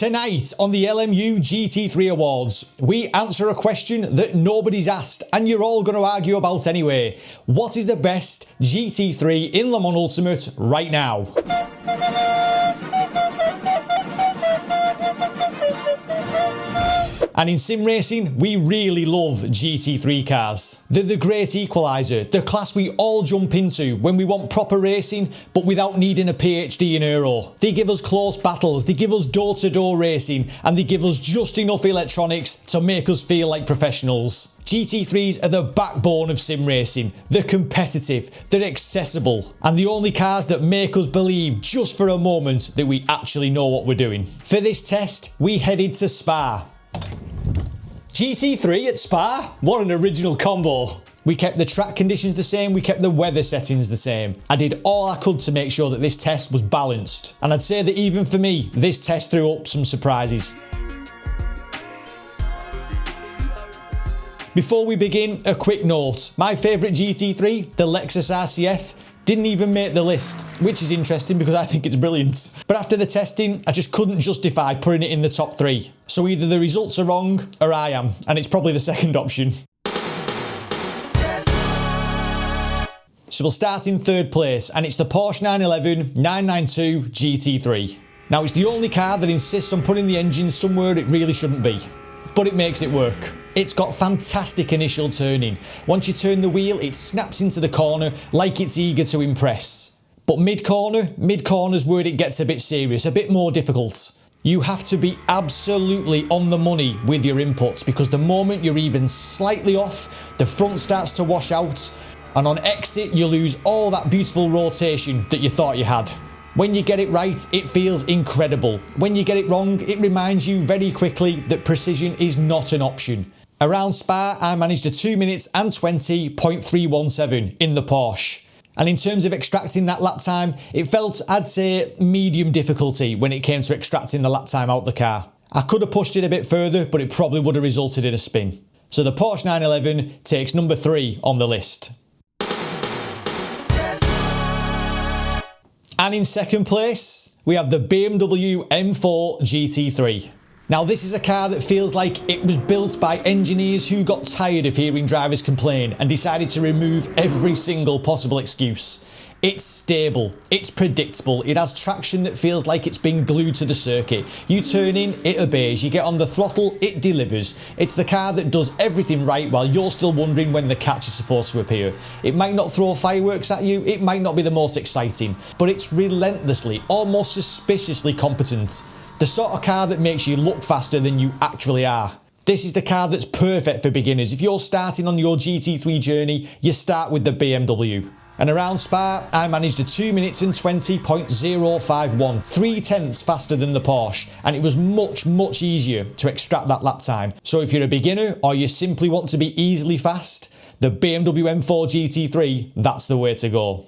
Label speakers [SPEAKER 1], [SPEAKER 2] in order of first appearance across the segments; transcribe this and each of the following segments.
[SPEAKER 1] Tonight on the LMU GT3 Awards, we answer a question that nobody's asked and you're all going to argue about anyway. What is the best GT3 in Le Mans Ultimate right now? And in sim racing, we really love GT3 cars. They're the great equaliser, the class we all jump into when we want proper racing, but without needing a PhD in aero. They give us close battles, they give us door-to-door racing, and they give us just enough electronics to make us feel like professionals. GT3s are the backbone of sim racing. They're competitive, they're accessible, and the only cars that make us believe just for a moment that we actually know what we're doing. For this test, we headed to Spa. GT3 at Spa? What an original combo. We kept the track conditions the same, we kept the weather settings the same. I did all I could to make sure that this test was balanced. And I'd say that even for me, this test threw up some surprises. Before we begin, a quick note. My favourite GT3, the Lexus RCF, didn't even make the list, which is interesting because I think it's brilliant. But after the testing, I just couldn't justify putting it in the top 3. So either the results are wrong, or I am, and it's probably the second option. So we'll start in third place, and it's the Porsche 911 992 GT3. Now it's the only car that insists on putting the engine somewhere it really shouldn't be, but it makes it work. It's got fantastic initial turning. Once you turn the wheel, it snaps into the corner like it's eager to impress. But mid-corner's where it gets a bit serious, a bit more difficult. You have to be absolutely on the money with your inputs because the moment you're even slightly off, the front starts to wash out, and on exit you lose all that beautiful rotation that you thought you had. When you get it right, it feels incredible. When you get it wrong, it reminds you very quickly that precision is not an option. Around Spa, I managed a 2 minutes and 20.317 in the Porsche. And in terms of extracting that lap time, it felt, I'd say, medium difficulty when it came to extracting the lap time out the car. I could have pushed it a bit further, but it probably would have resulted in a spin. So the Porsche 911 takes number 3 on the list. And in second place, we have the BMW M4 GT3. Now this is a car that feels like it was built by engineers who got tired of hearing drivers complain and decided to remove every single possible excuse. It's stable, it's predictable, it has traction that feels like it's been glued to the circuit. You turn in, it obeys, you get on the throttle, it delivers. It's the car that does everything right while you're still wondering when the catch is supposed to appear. It might not throw fireworks at you, it might not be the most exciting, but it's relentlessly, almost suspiciously competent. The sort of car that makes you look faster than you actually are. This is the car that's perfect for beginners. If you're starting on your GT3 journey, you start with the BMW. And around Spa, I managed a 2 minutes and 20.051, 3/10 faster than the Porsche, and it was much easier to extract that lap time. So if you're a beginner or you simply want to be easily fast, the BMW M4 GT3, that's the way to go.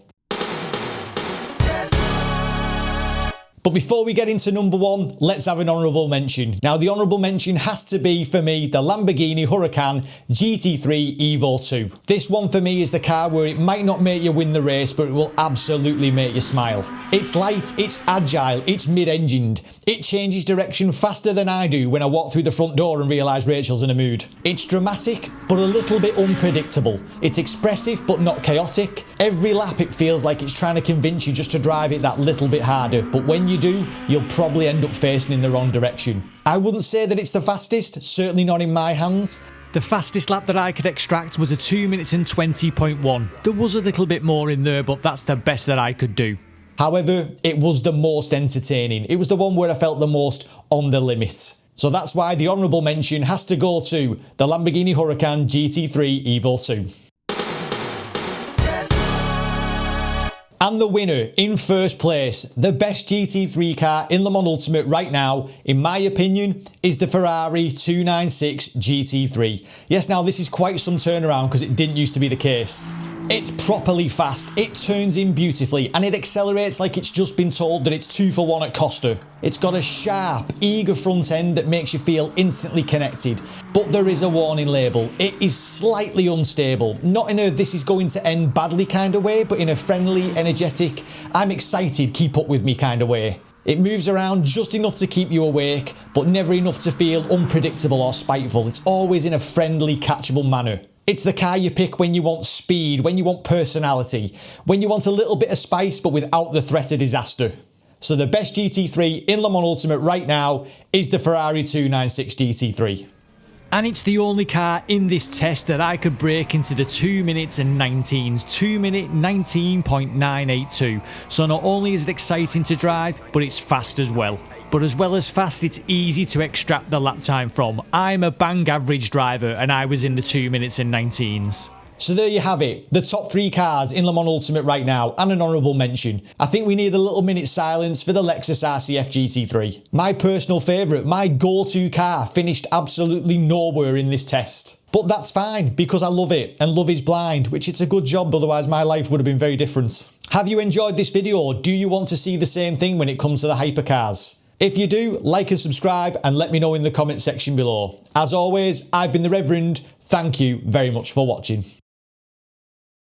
[SPEAKER 1] But before we get into number 1, let's have an honourable mention. Now the honourable mention has to be, for me, the Lamborghini Huracan GT3 Evo 2. This one for me is the car where it might not make you win the race, but it will absolutely make you smile. It's light, it's agile, it's mid-engined. It changes direction faster than I do when I walk through the front door and realise Rachel's in a mood. It's dramatic, but a little bit unpredictable. It's expressive, but not chaotic. Every lap it feels like it's trying to convince you just to drive it that little bit harder, but when you do, you'll probably end up facing in the wrong direction. I wouldn't say that it's the fastest, certainly not in my hands. The fastest lap that I could extract was a 2 minutes and 20.1. There was a little bit more in there, but that's the best that I could do. However, it was the most entertaining. It was the one where I felt the most on the limit. So that's why the honourable mention has to go to the Lamborghini Huracan GT3 Evo 2. And the winner in first place, the best GT3 car in Le Mans Ultimate right now, in my opinion, is the Ferrari 296 GT3. Yes, now this is quite some turnaround because it didn't used to be the case. It's properly fast, it turns in beautifully, and it accelerates like it's just been told that it's 2 for 1 at Costa. It's got a sharp, eager front end that makes you feel instantly connected. But there is a warning label. It is slightly unstable. Not in a this is going to end badly kind of way, but in a friendly, energetic, I'm excited, keep up with me kind of way. It moves around just enough to keep you awake, but never enough to feel unpredictable or spiteful. It's always in a friendly, catchable manner. It's the car you pick when you want speed, when you want personality, when you want a little bit of spice but without the threat of disaster. So the best GT3 in Le Mans Ultimate right now is the Ferrari 296 GT3. And it's the only car in this test that I could break into the 2 minutes and 19s, 2 minute 19.982. So not only is it exciting to drive, but it's fast as well. But as well as fast, it's easy to extract the lap time from. I'm a bang average driver and I was in the 2 minutes and 19s. So there you have it, the top 3 cars in Le Mans Ultimate right now, and an honourable mention. I think we need a little minute silence for the Lexus RCF GT3. My personal favourite, my go-to car, finished absolutely nowhere in this test. But that's fine, because I love it, and love is blind, which it's a good job, otherwise my life would have been very different. Have you enjoyed this video, or do you want to see the same thing when it comes to the hypercars? If you do, like and subscribe, and let me know in the comment section below. As always, I've been the Reverend. Thank you very much for watching.